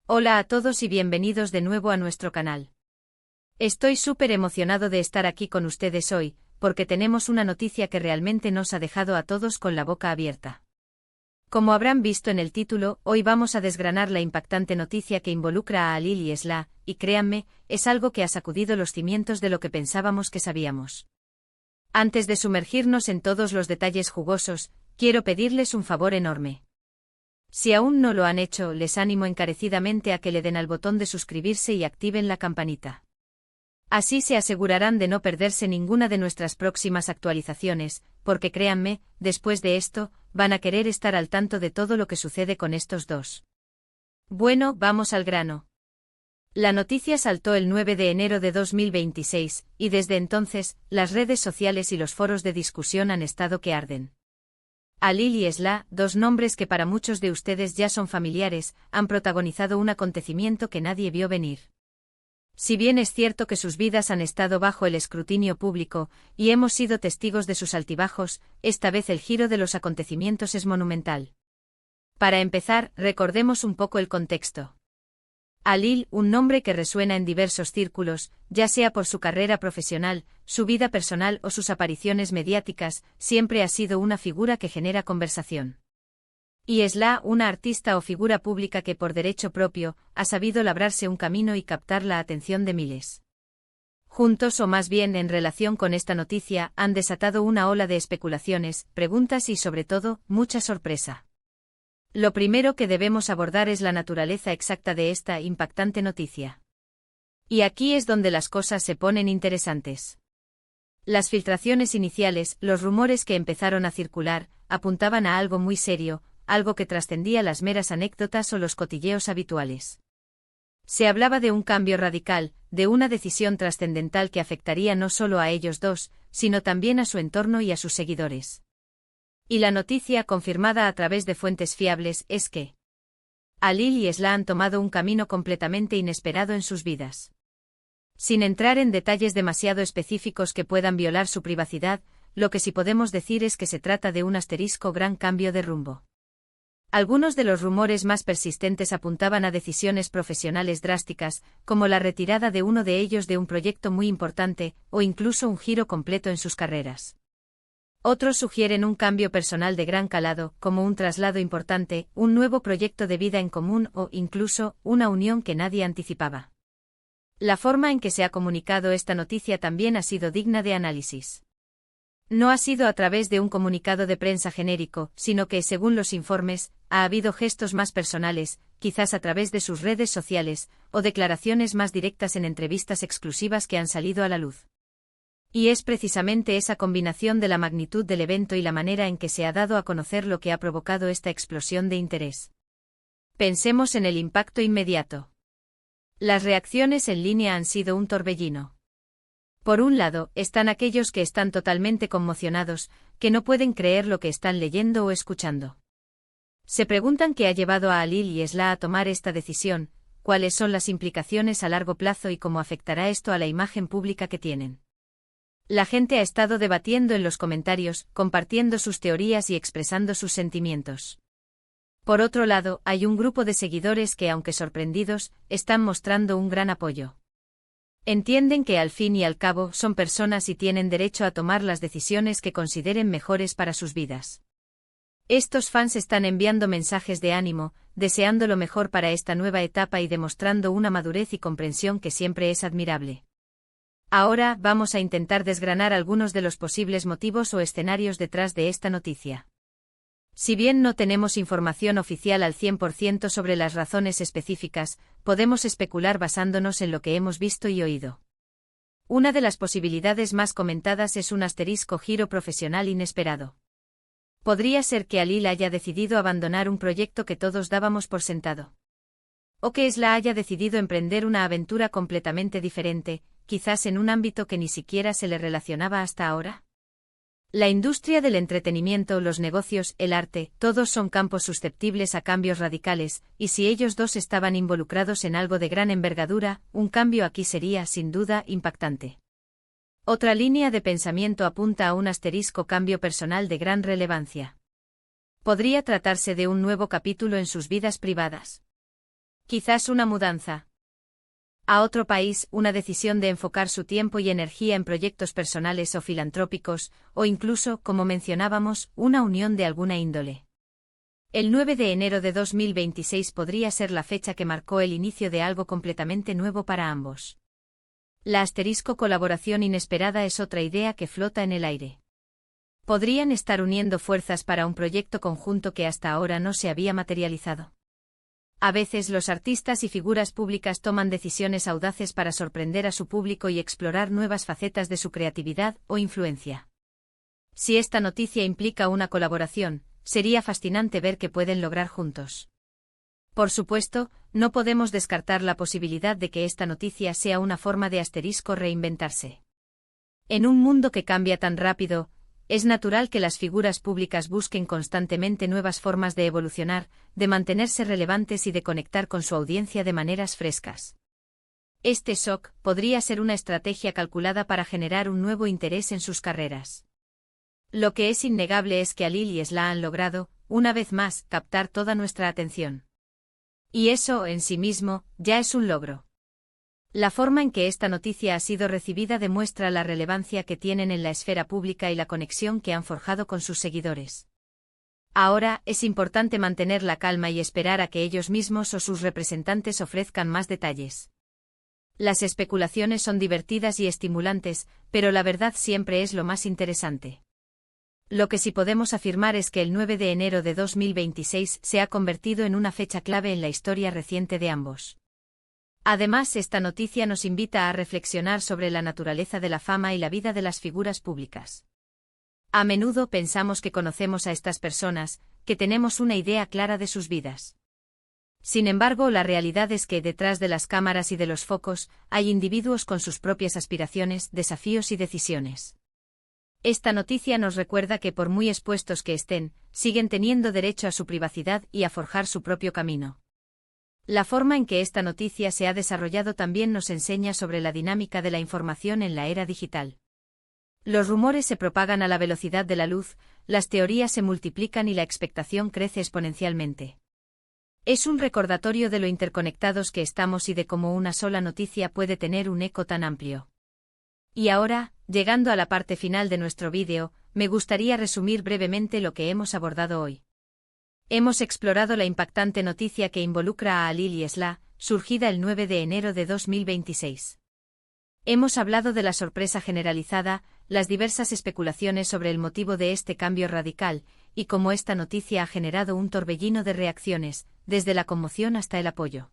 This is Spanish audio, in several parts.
Hola a todos y bienvenidos de nuevo a nuestro canal. Estoy súper emocionado de estar aquí con ustedes hoy, porque tenemos una noticia que realmente nos ha dejado a todos con la boca abierta. Como habrán visto en el título, hoy vamos a desgranar la impactante noticia que involucra a Halil y Sla, y créanme, es algo que ha sacudido los cimientos de lo que pensábamos que sabíamos. Antes de sumergirnos en todos los detalles jugosos, quiero pedirles un favor enorme. Si aún no lo han hecho, les animo encarecidamente a que le den al botón de suscribirse y activen la campanita. Así se asegurarán de no perderse ninguna de nuestras próximas actualizaciones, porque créanme, después de esto, van a querer estar al tanto de todo lo que sucede con estos dos. Bueno, vamos al grano. La noticia saltó el 9 de enero de 2026, y desde entonces, las redes sociales y los foros de discusión han estado que arden. Halil y Sla, dos nombres que para muchos de ustedes ya son familiares, han protagonizado un acontecimiento que nadie vio venir. Si bien es cierto que sus vidas han estado bajo el escrutinio público, y hemos sido testigos de sus altibajos, esta vez el giro de los acontecimientos es monumental. Para empezar, recordemos un poco el contexto. Halil, un nombre que resuena en diversos círculos, ya sea por su carrera profesional, su vida personal o sus apariciones mediáticas, siempre ha sido una figura que genera conversación. Y Sla, una artista o figura pública que por derecho propio, ha sabido labrarse un camino y captar la atención de miles. Juntos o más bien en relación con esta noticia, han desatado una ola de especulaciones, preguntas y sobre todo, mucha sorpresa. Lo primero que debemos abordar es la naturaleza exacta de esta impactante noticia. Y aquí es donde las cosas se ponen interesantes. Las filtraciones iniciales, los rumores que empezaron a circular, apuntaban a algo muy serio, algo que trascendía las meras anécdotas o los cotilleos habituales. Se hablaba de un cambio radical, de una decisión trascendental que afectaría no solo a ellos dos, sino también a su entorno y a sus seguidores. Y la noticia, confirmada a través de fuentes fiables, es que Halil y Sla han tomado un camino completamente inesperado en sus vidas. Sin entrar en detalles demasiado específicos que puedan violar su privacidad, lo que sí podemos decir es que se trata de un asterisco gran cambio de rumbo. Algunos de los rumores más persistentes apuntaban a decisiones profesionales drásticas, como la retirada de uno de ellos de un proyecto muy importante, o incluso un giro completo en sus carreras. Otros sugieren un cambio personal de gran calado, como un traslado importante, un nuevo proyecto de vida en común o, incluso, una unión que nadie anticipaba. La forma en que se ha comunicado esta noticia también ha sido digna de análisis. No ha sido a través de un comunicado de prensa genérico, sino que, según los informes, ha habido gestos más personales, quizás a través de sus redes sociales, o declaraciones más directas en entrevistas exclusivas que han salido a la luz. Y es precisamente esa combinación de la magnitud del evento y la manera en que se ha dado a conocer lo que ha provocado esta explosión de interés. Pensemos en el impacto inmediato. Las reacciones en línea han sido un torbellino. Por un lado, están aquellos que están totalmente conmocionados, que no pueden creer lo que están leyendo o escuchando. Se preguntan qué ha llevado a Halil y Sla a tomar esta decisión, cuáles son las implicaciones a largo plazo y cómo afectará esto a la imagen pública que tienen. La gente ha estado debatiendo en los comentarios, compartiendo sus teorías y expresando sus sentimientos. Por otro lado, hay un grupo de seguidores que, aunque sorprendidos, están mostrando un gran apoyo. Entienden que al fin y al cabo son personas y tienen derecho a tomar las decisiones que consideren mejores para sus vidas. Estos fans están enviando mensajes de ánimo, deseando lo mejor para esta nueva etapa y demostrando una madurez y comprensión que siempre es admirable. Ahora vamos a intentar desgranar algunos de los posibles motivos o escenarios detrás de esta noticia. Si bien no tenemos información oficial al 100% sobre las razones específicas, podemos especular basándonos en lo que hemos visto y oído. Una de las posibilidades más comentadas es un asterisco giro profesional inesperado. Podría ser que Halil haya decidido abandonar un proyecto que todos dábamos por sentado. O que Sla haya decidido emprender una aventura completamente diferente, quizás en un ámbito que ni siquiera se le relacionaba hasta ahora. La industria del entretenimiento, los negocios, el arte, todos son campos susceptibles a cambios radicales, y si ellos dos estaban involucrados en algo de gran envergadura, un cambio aquí sería, sin duda, impactante. Otra línea de pensamiento apunta a un asterisco cambio personal de gran relevancia. Podría tratarse de un nuevo capítulo en sus vidas privadas. Quizás una mudanza a otro país, una decisión de enfocar su tiempo y energía en proyectos personales o filantrópicos, o incluso, como mencionábamos, una unión de alguna índole. El 9 de enero de 2026 podría ser la fecha que marcó el inicio de algo completamente nuevo para ambos. La asterisco colaboración inesperada es otra idea que flota en el aire. Podrían estar uniendo fuerzas para un proyecto conjunto que hasta ahora no se había materializado. A veces los artistas y figuras públicas toman decisiones audaces para sorprender a su público y explorar nuevas facetas de su creatividad o influencia. Si esta noticia implica una colaboración, sería fascinante ver qué pueden lograr juntos. Por supuesto, no podemos descartar la posibilidad de que esta noticia sea una forma de asterisco reinventarse. En un mundo que cambia tan rápido, es natural que las figuras públicas busquen constantemente nuevas formas de evolucionar, de mantenerse relevantes y de conectar con su audiencia de maneras frescas. Este shock podría ser una estrategia calculada para generar un nuevo interés en sus carreras. Lo que es innegable es que Alil y Esla han logrado, una vez más, captar toda nuestra atención. Y eso, en sí mismo, ya es un logro. La forma en que esta noticia ha sido recibida demuestra la relevancia que tienen en la esfera pública y la conexión que han forjado con sus seguidores. Ahora, es importante mantener la calma y esperar a que ellos mismos o sus representantes ofrezcan más detalles. Las especulaciones son divertidas y estimulantes, pero la verdad siempre es lo más interesante. Lo que sí podemos afirmar es que el 9 de enero de 2026 se ha convertido en una fecha clave en la historia reciente de ambos. Además, esta noticia nos invita a reflexionar sobre la naturaleza de la fama y la vida de las figuras públicas. A menudo pensamos que conocemos a estas personas, que tenemos una idea clara de sus vidas. Sin embargo, la realidad es que detrás de las cámaras y de los focos, hay individuos con sus propias aspiraciones, desafíos y decisiones. Esta noticia nos recuerda que por muy expuestos que estén, siguen teniendo derecho a su privacidad y a forjar su propio camino. La forma en que esta noticia se ha desarrollado también nos enseña sobre la dinámica de la información en la era digital. Los rumores se propagan a la velocidad de la luz, las teorías se multiplican y la expectación crece exponencialmente. Es un recordatorio de lo interconectados que estamos y de cómo una sola noticia puede tener un eco tan amplio. Y ahora, llegando a la parte final de nuestro vídeo, me gustaría resumir brevemente lo que hemos abordado hoy. Hemos explorado la impactante noticia que involucra a Alil y Esla, surgida el 9 de enero de 2026. Hemos hablado de la sorpresa generalizada, las diversas especulaciones sobre el motivo de este cambio radical, y cómo esta noticia ha generado un torbellino de reacciones, desde la conmoción hasta el apoyo.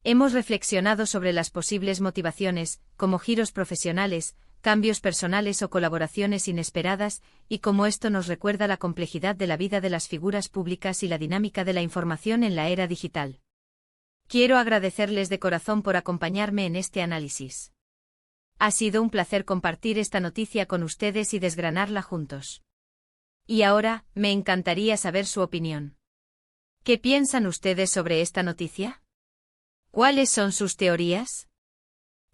Hemos reflexionado sobre las posibles motivaciones, como giros profesionales, cambios personales o colaboraciones inesperadas, y cómo esto nos recuerda la complejidad de la vida de las figuras públicas y la dinámica de la información en la era digital. Quiero agradecerles de corazón por acompañarme en este análisis. Ha sido un placer compartir esta noticia con ustedes y desgranarla juntos. Y ahora, me encantaría saber su opinión. ¿Qué piensan ustedes sobre esta noticia? ¿Cuáles son sus teorías?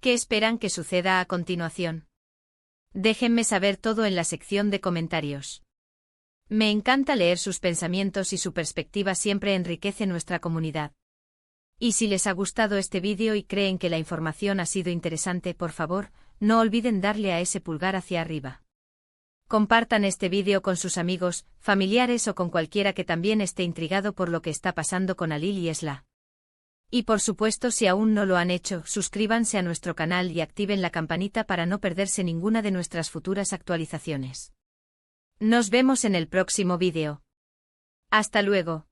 ¿Qué esperan que suceda a continuación? Déjenme saber todo en la sección de comentarios. Me encanta leer sus pensamientos y su perspectiva siempre enriquece nuestra comunidad. Y si les ha gustado este vídeo y creen que la información ha sido interesante, por favor, no olviden darle a ese pulgar hacia arriba. Compartan este vídeo con sus amigos, familiares o con cualquiera que también esté intrigado por lo que está pasando con Alil y Esla. Y por supuesto, si aún no lo han hecho, suscríbanse a nuestro canal y activen la campanita para no perderse ninguna de nuestras futuras actualizaciones. Nos vemos en el próximo vídeo. Hasta luego.